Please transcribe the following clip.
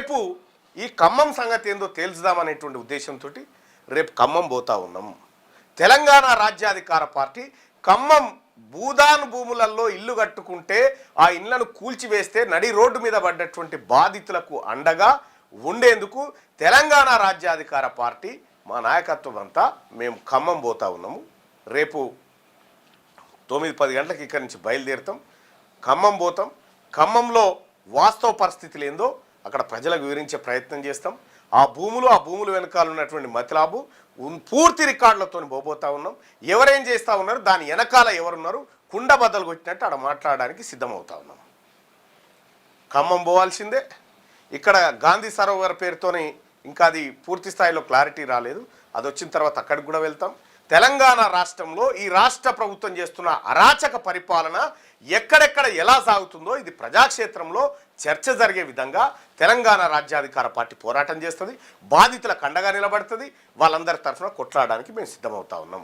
రేపు ఈ ఖమ్మం సంగతి ఏందో తేల్చుదామనేటువంటి ఉద్దేశంతో రేపు ఖమ్మం పోతా ఉన్నాం. తెలంగాణ రాజ్యాధికార పార్టీ ఖమ్మం భూదాన్ భూములలో ఇల్లు కట్టుకుంటే ఆ ఇళ్లను కూల్చివేస్తే నడి రోడ్డు మీద పడ్డటువంటి బాధితులకు అండగా ఉండేందుకు తెలంగాణ రాజ్యాధికార పార్టీ మా నాయకత్వం అంతా మేము ఖమ్మం పోతా ఉన్నాము. రేపు 9-10 గంటలకు ఇక్కడి నుంచి బయలుదేరుతాం, ఖమ్మం పోతాం. ఖమ్మంలో వాస్తవ పరిస్థితులు ఏందో అక్కడ ప్రజలకు వివరించే ప్రయత్నం చేస్తాం. ఆ భూములు వెనకాల ఉన్నటువంటి మతిలాబు పూర్తి రికార్డులతో పోబోతా ఉన్నాం. ఎవరేం చేస్తూ ఉన్నారు, దాని వెనకాల ఎవరున్నారు, కుండ బద్దలు కొట్టినట్టు అక్కడ మాట్లాడడానికి సిద్ధమవుతా ఉన్నాం. ఖమ్మం పోవాల్సిందే. ఇక్కడ గాంధీ సరోవర్ పేరుతోని ఇంకా అది పూర్తి స్థాయిలో క్లారిటీ రాలేదు, అది వచ్చిన తర్వాత అక్కడికి కూడా వెళ్తాం. తెలంగాణ రాష్ట్రంలో ఈ రాష్ట్ర ప్రభుత్వం చేస్తున్న అరాచక పరిపాలన ఎక్కడెక్కడ ఎలా సాగుతుందో ఇది ప్రజాక్షేత్రంలో చర్చ జరిగే విధంగా తెలంగాణ రాజ్యాధికార పార్టీ పోరాటం చేస్తుంది, బాధితులకు అండగా నిలబడుతుంది. వాళ్ళందరి తరఫున కొట్లాడడానికి మేము సిద్ధమవుతా ఉన్నాం.